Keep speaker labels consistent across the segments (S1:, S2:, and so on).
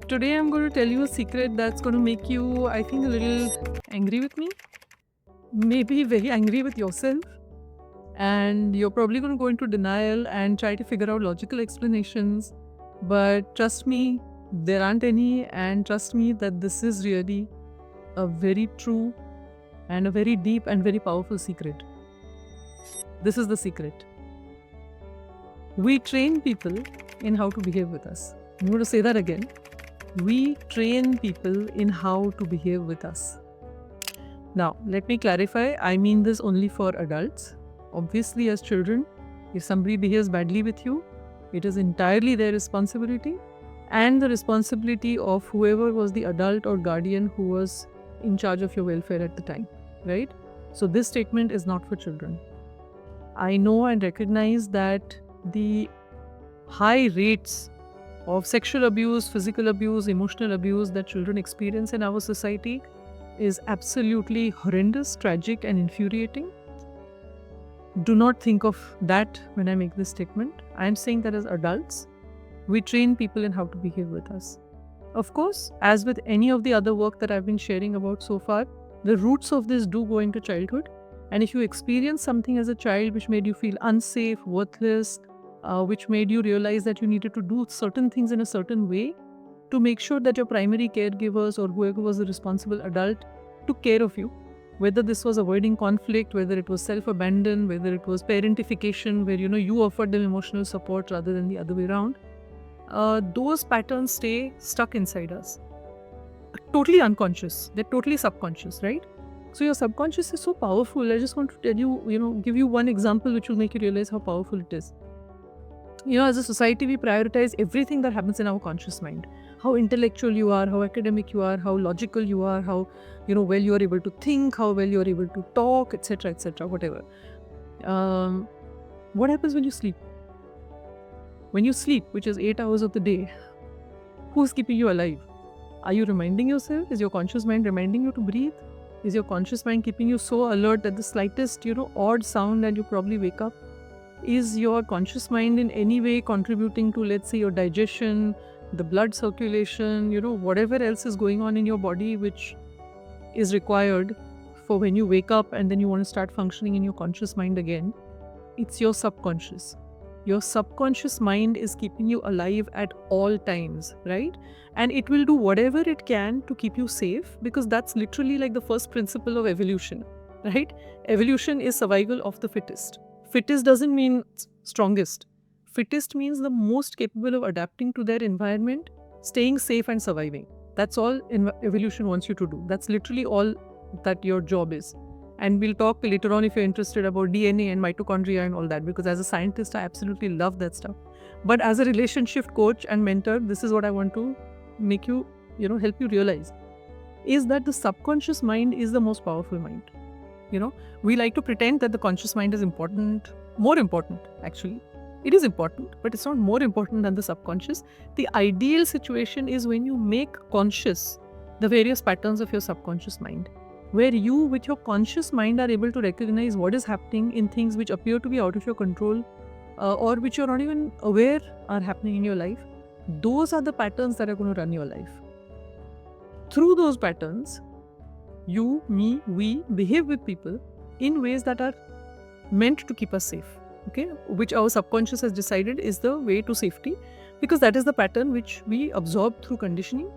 S1: Today I'm going to tell you a secret that's going to make you, I think, a little angry with me, maybe very angry with yourself, and you're probably going to go into denial and try to figure out logical explanations. But trust me, there aren't any, and trust me that this is really a very true and a very deep and very powerful secret. This is the secret. We train people in how to behave with us. I'm going to say that again. We train people in how to behave with us. Now, let me clarify. I mean this only for adults. Obviously, as children, if somebody behaves badly with you, it is entirely their responsibility and the responsibility of whoever was the adult or guardian who was in charge of your welfare at the time, right? So this statement is not for children. I know and recognize that the high rates of sexual abuse, physical abuse, emotional abuse that children experience in our society is absolutely horrendous, tragic, and infuriating. Do not think of that when I make this statement. I am saying that as adults, we train people in how to behave with us. Of course, as with any of the other work that I've been sharing about so far, the roots of this do go into childhood. And if you experience something as a child which made you feel unsafe, worthless, which made you realize that you needed to do certain things in a certain way to make sure that your primary caregivers or whoever was the responsible adult took care of you, whether this was avoiding conflict, whether it was self-abandon, whether it was parentification, where you offered them emotional support rather than the other way around, those patterns stay stuck inside us. Totally unconscious. They're totally subconscious, right? So your subconscious is so powerful. I just want to tell you, give you one example which will make you realize how powerful it is. As a society, we prioritize everything that happens in our conscious mind. How intellectual you are, how academic you are, how logical you are, how, well you are able to think, how well you are able to talk, etc., whatever. What happens when you sleep? When you sleep, which is 8 hours of the day, who's keeping you alive? Are you reminding yourself? Is your conscious mind reminding you to breathe? Is your conscious mind keeping you so alert that the slightest, odd sound and you probably wake up? Is your conscious mind in any way contributing to, let's say, your digestion, the blood circulation, whatever else is going on in your body which is required for when you wake up and then you want to start functioning in your conscious mind again? It's your subconscious. Your subconscious mind is keeping you alive at all times, right? And it will do whatever it can to keep you safe, because that's literally like the first principle of evolution, right? Evolution is survival of the fittest. Fittest doesn't mean strongest. Fittest means the most capable of adapting to their environment, staying safe and surviving. That's all evolution wants you to do. That's literally all that your job is. And we'll talk later on, if you're interested, about DNA and mitochondria and all that, because as a scientist, I absolutely love that stuff. But as a relationship coach and mentor, this is what I want to make you, help you realize, is that the subconscious mind is the most powerful mind. We like to pretend that the conscious mind is important, more important, actually. It is important, but it's not more important than the subconscious. The ideal situation is when you make conscious the various patterns of your subconscious mind, where you, with your conscious mind, are able to recognize what is happening in things which appear to be out of your control or which you're not even aware are happening in your life. Those are the patterns that are going to run your life. Through those patterns, you, me, we behave with people in ways that are meant to keep us safe, okay? Which our subconscious has decided is the way to safety, because that is the pattern which we absorb through conditioning,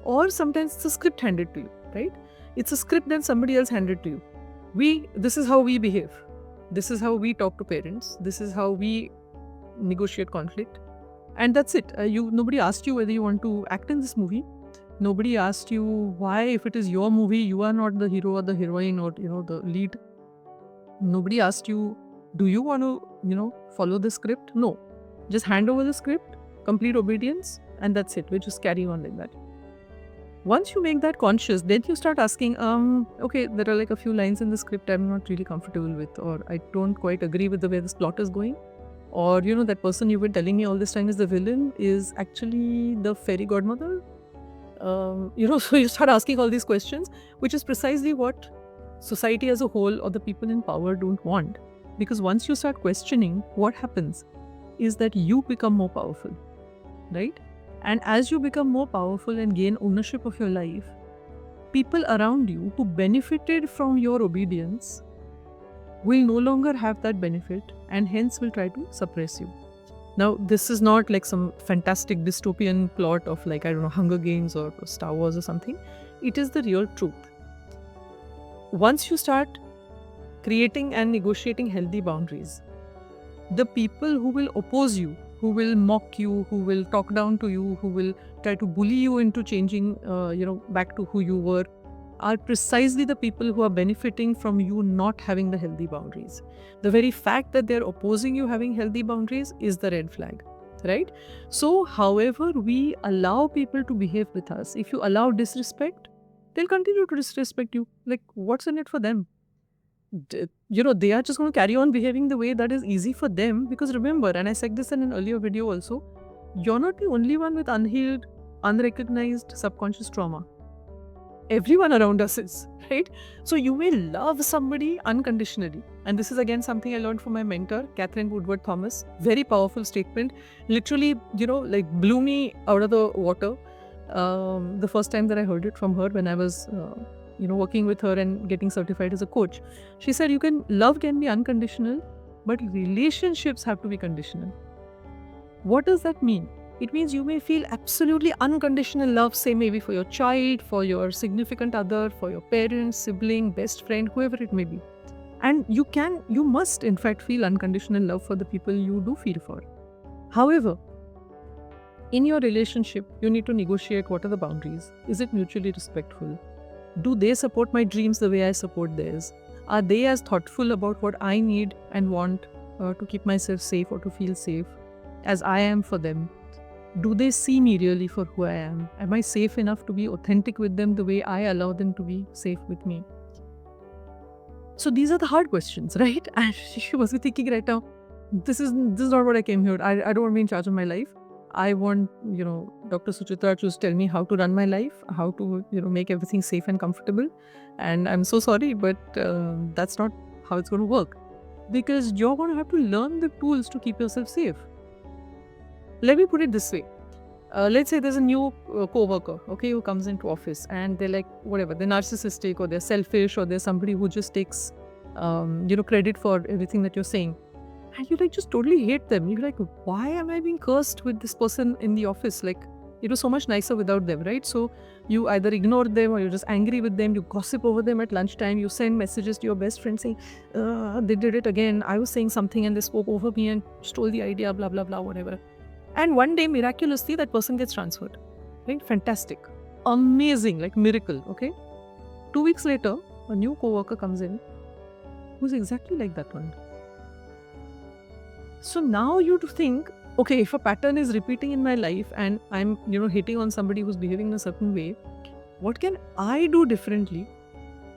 S1: or sometimes it's a script handed to you, right? It's a script that somebody else handed to you. This is how we behave. This is how we talk to parents. This is how we negotiate conflict. And that's it. Nobody asked you whether you want to act in this movie. Nobody asked you why, if it is your movie, you are not the hero or the heroine or, the lead. Nobody asked you, do you want to, follow the script? No. Just hand over the script, complete obedience, and that's it. We just carry on like that. Once you make that conscious, then you start asking, okay, there are like a few lines in the script I'm not really comfortable with, or I don't quite agree with the way this plot is going. Or, that person you've been telling me all this time is the villain is actually the fairy godmother. So you start asking all these questions, which is precisely what society as a whole or the people in power don't want. Because once you start questioning, what happens is that you become more powerful, right? And as you become more powerful and gain ownership of your life, people around you who benefited from your obedience will no longer have that benefit and hence will try to suppress you. Now, this is not like some fantastic dystopian plot of like, I don't know, Hunger Games or Star Wars or something. It is the real truth. Once you start creating and negotiating healthy boundaries, the people who will oppose you, who will mock you, who will talk down to you, who will try to bully you into changing, back to who you were, are precisely the people who are benefiting from you not having the healthy boundaries. The very fact that they're opposing you having healthy boundaries is the red flag, right? So, however we allow people to behave with us, if you allow disrespect, they'll continue to disrespect you. Like, what's in it for them? They are just going to carry on behaving the way that is easy for them. Because remember, and I said this in an earlier video also, you're not the only one with unhealed, unrecognized subconscious trauma. Everyone around us is, right? So you may love somebody unconditionally. And this is again something I learned from my mentor, Catherine Woodward Thomas. Very powerful statement. Literally, blew me out of the water. The first time that I heard it from her when I was, working with her and getting certified as a coach. She said, love can be unconditional, but relationships have to be conditional. What does that mean? It means you may feel absolutely unconditional love, say maybe for your child, for your significant other, for your parents, sibling, best friend, whoever it may be. And you must in fact feel unconditional love for the people you do feel for. However, in your relationship, you need to negotiate what are the boundaries. Is it mutually respectful? Do they support my dreams the way I support theirs? Are they as thoughtful about what I need and want to keep myself safe or to feel safe as I am for them? Do they see me really for who I am? Am I safe enough to be authentic with them the way I allow them to be safe with me? So these are the hard questions, right? And she must be thinking right now, this is not what I came here. I don't want to be in charge of my life. I want, Dr. Suchitra to tell me how to run my life, how to, make everything safe and comfortable. And I'm so sorry, but that's not how it's going to work. Because you're going to have to learn the tools to keep yourself safe. Let me put it this way. Let's say there's a new co-worker, okay, who comes into office and they're like, whatever, they're narcissistic or they're selfish or they're somebody who just takes, credit for everything that you're saying. And you just totally hate them. You're like, why am I being cursed with this person in the office? Like, it was so much nicer without them, right? So you either ignore them or you're just angry with them. You gossip over them at lunchtime. You send messages to your best friend saying, they did it again. I was saying something and they spoke over me and stole the idea, blah, blah, blah, whatever. And one day, miraculously, that person gets transferred. Right? Fantastic. Amazing, like miracle, okay? 2 weeks later, a new co-worker comes in who's exactly like that one. So now you think, okay, if a pattern is repeating in my life and I'm, hitting on somebody who's behaving in a certain way, what can I do differently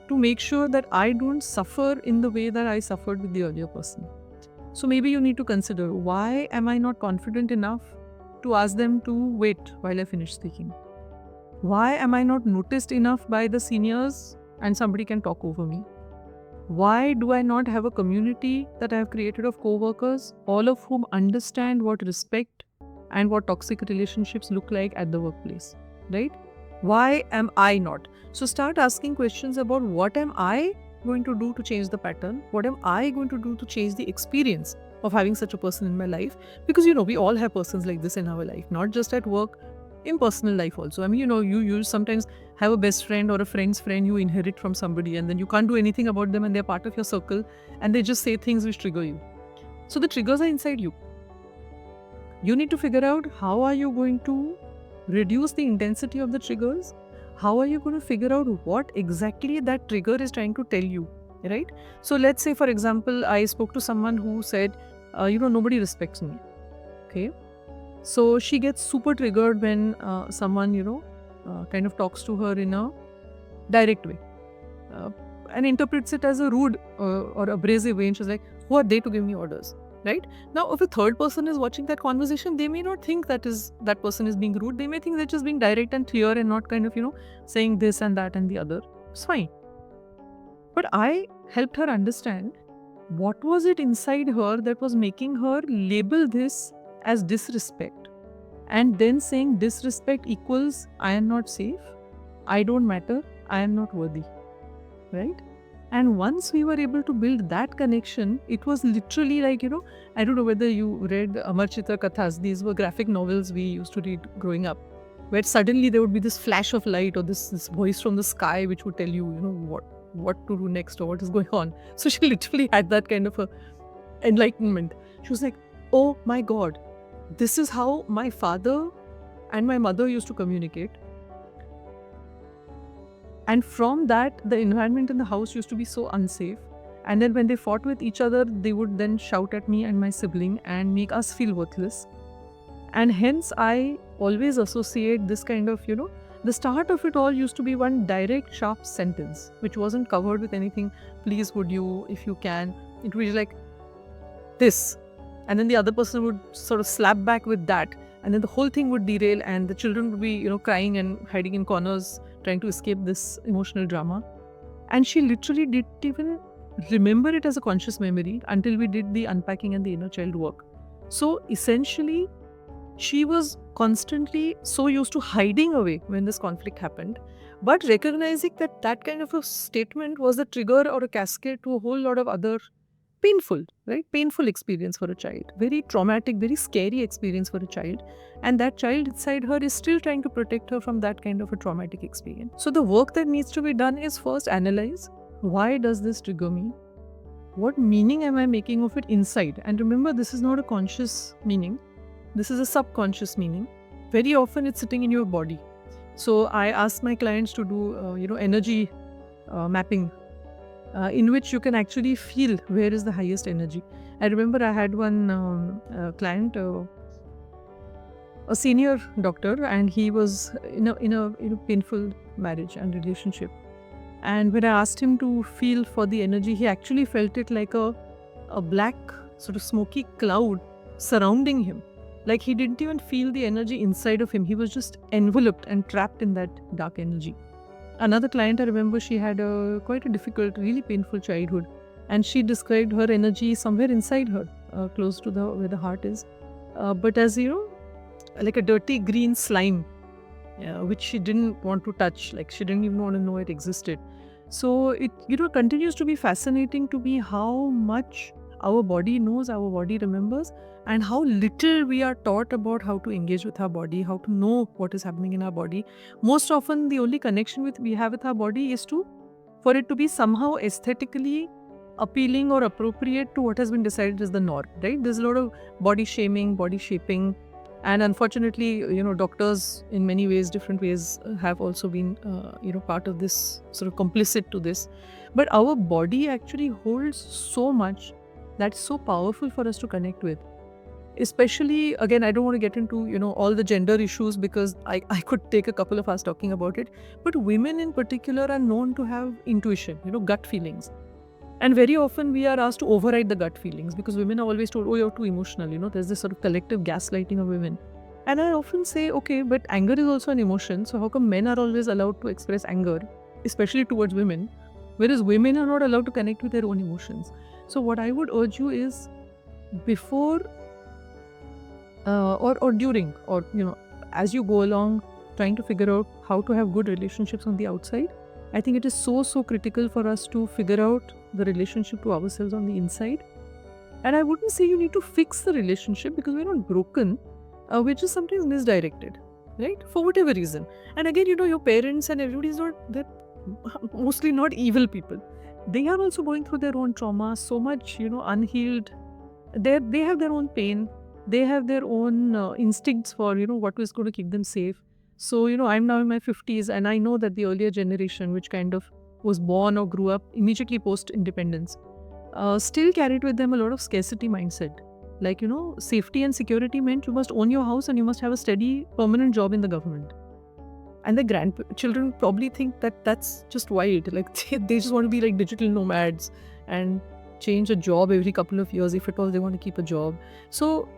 S1: to make sure that I don't suffer in the way that I suffered with the earlier person? So maybe you need to consider, why am I not confident enough to ask them to wait while I finish speaking? Why am I not noticed enough by the seniors and somebody can talk over me? Why do I not have a community that I have created of co-workers, all of whom understand what respect and what toxic relationships look like at the workplace, right? Why am I not? So start asking questions about what am I going to do to change the pattern? What am I going to do to change the experience of having such a person in my life? Because, we all have persons like this in our life, not just at work, in personal life also. I mean, you sometimes have a best friend or a friend's friend you inherit from somebody and then you can't do anything about them and they're part of your circle and they just say things which trigger you. So the triggers are inside you. You need to figure out how are you going to reduce the intensity of the triggers. How are you going to figure out what exactly that trigger is trying to tell you, right? So let's say, for example, I spoke to someone who said, nobody respects me, okay? So she gets super triggered when someone, kind of talks to her in a direct way and interprets it as a rude or abrasive way. And she's like, who are they to give me orders, right? Now, if a third person is watching that conversation, they may not think that person is being rude. They may think they're just being direct and clear and not kind of, saying this and that and the other. It's fine. But I helped her understand what was it inside her that was making her label this as disrespect. and then saying disrespect equals I am not safe, I don't matter, I am not worthy, right? And once we were able to build that connection, it was literally like, I don't know whether you read Amar Chitra Kathas. These were graphic novels we used to read growing up, where suddenly there would be this flash of light or this voice from the sky which would tell you, what to do next or what is going on. So she literally had that kind of a enlightenment. She was like, oh my God, this is how my father and my mother used to communicate. And from that, the environment in the house used to be so unsafe. And then when they fought with each other, they would then shout at me and my sibling and make us feel worthless. And hence, I always associate this kind of, the start of it all used to be one direct, sharp sentence, which wasn't covered with anything, please, would you, if you can. It would be like this. And then the other person would sort of slap back with that. And then the whole thing would derail and the children would be, crying and hiding in corners, trying to escape this emotional drama. And she literally didn't even remember it as a conscious memory until we did the unpacking and the inner child work. So essentially, she was constantly so used to hiding away when this conflict happened, but recognizing that that kind of a statement was a trigger or a cascade to a whole lot of other painful experience for a child, very traumatic, very scary experience for a child. And that child inside her is still trying to protect her from that kind of a traumatic experience. So the work that needs to be done is first analyze, why does this trigger me? What meaning am I making of it inside? And remember, this is not a conscious meaning. This is a subconscious meaning. Very often it's sitting in your body. So I ask my clients to do, energy mapping, in which you can actually feel where is the highest energy. I remember I had one client, a senior doctor, and he was in a painful marriage and relationship. And when I asked him to feel for the energy, he actually felt it like a black sort of smoky cloud surrounding him. Like he didn't even feel the energy inside of him. He was just enveloped and trapped in that dark energy. Another client, I remember, she had quite a difficult, really painful childhood. And she described her energy somewhere inside her, close to where the heart is. But as, like a dirty green slime, which she didn't want to touch. Like she didn't even want to know it existed. So it, continues to be fascinating to me how much our body knows, our body remembers, and how little we are taught about how to engage with our body, how to know what is happening in our body. Most often, the only connection we have with our body is for it to be somehow aesthetically appealing or appropriate to what has been decided as the norm, right? There's a lot of body shaming, body shaping, and unfortunately, doctors in many ways, different ways, have also been, part of this, sort of complicit to this. But our body actually holds so much that's so powerful for us to connect with. Especially, again, I don't want to get into, all the gender issues because I could take a couple of hours talking about it. But women in particular are known to have intuition, gut feelings. And very often we are asked to override the gut feelings because women are always told, oh, you're too emotional. There's this sort of collective gaslighting of women. And I often say, okay, but anger is also an emotion. So how come men are always allowed to express anger, especially towards women, whereas women are not allowed to connect with their own emotions? So what I would urge you is before or during or, as you go along trying to figure out how to have good relationships on the outside, I think it is so critical for us to figure out the relationship to ourselves on the inside. And I wouldn't say you need to fix the relationship because we're not broken. We're just sometimes misdirected, right? For whatever reason. And again, your parents and everybody's they're mostly not evil people. They are also going through their own trauma, so much, unhealed. They have their own pain. They have their own instincts for, what is going to keep them safe. So, I'm now in my 50s and I know that the earlier generation, which kind of was born or grew up immediately post-independence, still carried with them a lot of scarcity mindset. Like, safety and security meant you must own your house and you must have a steady, permanent job in the government. And the grandchildren probably think that that's just wild. Like, they just want to be like digital nomads and change a job every couple of years, if at all they want to keep a job. So,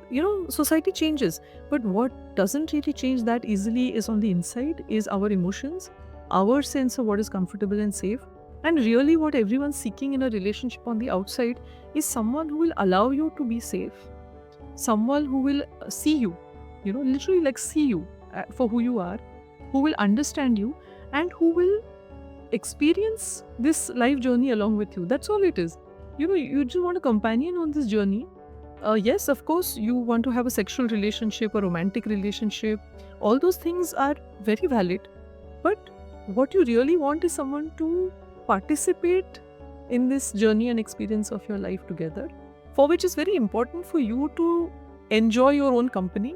S1: society changes. But what doesn't really change that easily is on the inside, is our emotions, our sense of what is comfortable and safe. And really what everyone's seeking in a relationship on the outside is someone who will allow you to be safe. Someone who will see you. literally like see you for who you are, who will understand you, and who will experience this life journey along with you. That's all it is. You just want a companion on this journey. Yes, of course, you want to have a sexual relationship, a romantic relationship. All those things are very valid. But what you really want is someone to participate in this journey and experience of your life together, for which is very important for you to enjoy your own company,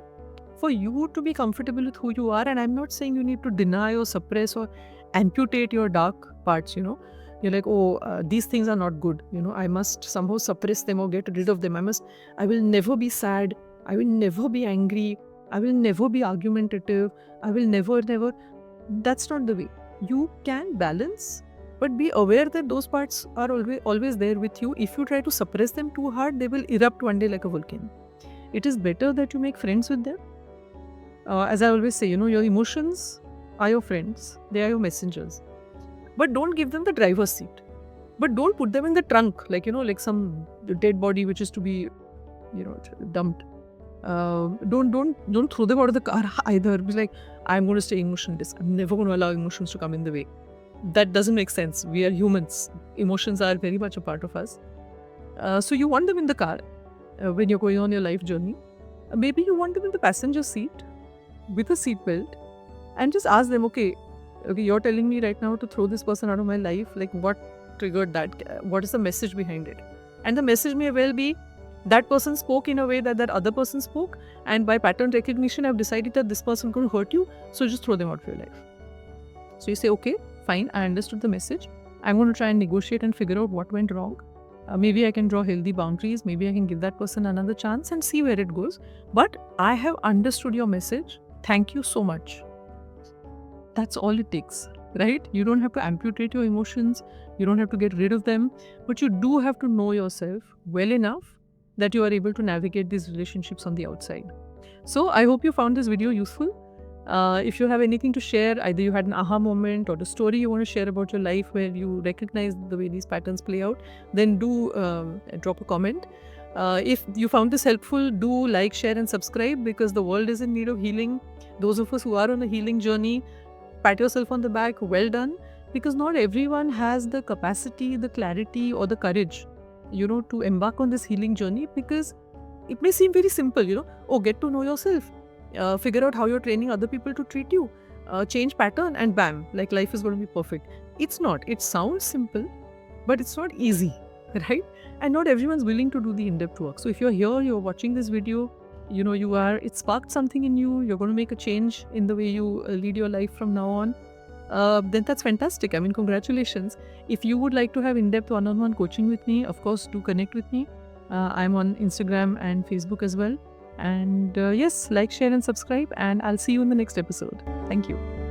S1: for you to be comfortable with who you are. And I'm not saying you need to deny or suppress or amputate your dark parts. You're like, oh, these things are not good. I must somehow suppress them or get rid of them. I will never be sad. I will never be angry. I will never be argumentative. I will never. That's not the way. You can balance, but be aware that those parts are always there with you. If you try to suppress them too hard, they will erupt one day like a volcano. It is better that you make friends with them. As I always say, your emotions are your friends. They are your messengers. But don't give them the driver's seat. But don't put them in the trunk, like some dead body which is to be, dumped. Don't throw them out of the car either. Be like, I'm going to stay emotionless. I'm never going to allow emotions to come in the way. That doesn't make sense. We are humans. Emotions are very much a part of us. So you want them in the car when you're going on your life journey. Maybe you want them in the passenger seat with a seatbelt, and just ask them, okay, you're telling me right now to throw this person out of my life. Like, what triggered that? What is the message behind it? And the message may well be that person spoke in a way that other person spoke, and by pattern recognition, I've decided that this person could hurt you, so just throw them out of your life. So you say, okay, fine, I understood the message. I'm going to try and negotiate and figure out what went wrong. Maybe I can draw healthy boundaries. Maybe I can give that person another chance and see where it goes. But I have understood your message. Thank you so much. That's all it takes, right? You don't have to amputate your emotions. You don't have to get rid of them. But you do have to know yourself well enough that you are able to navigate these relationships on the outside. So I hope you found this video useful. If you have anything to share, either you had an aha moment or a story you want to share about your life where you recognize the way these patterns play out, then do drop a comment. If you found this helpful, do like, share and subscribe, because the world is in need of healing. Those of us who are on a healing journey, pat yourself on the back, well done, because not everyone has the capacity, the clarity or the courage, to embark on this healing journey, because it may seem very simple, get to know yourself, figure out how you're training other people to treat you, change pattern and bam, like life is going to be perfect. It's not. It sounds simple, but it's not easy, right? And not everyone's willing to do the in-depth work. So if you're here, you're watching this video, it sparked something in you, you're going to make a change in the way you lead your life from now on, then that's fantastic. I mean, congratulations. If you would like to have in-depth one-on-one coaching with me, of course, do connect with me. I'm on Instagram and Facebook as well. And yes, like, share and subscribe, and I'll see you in the next episode. Thank you.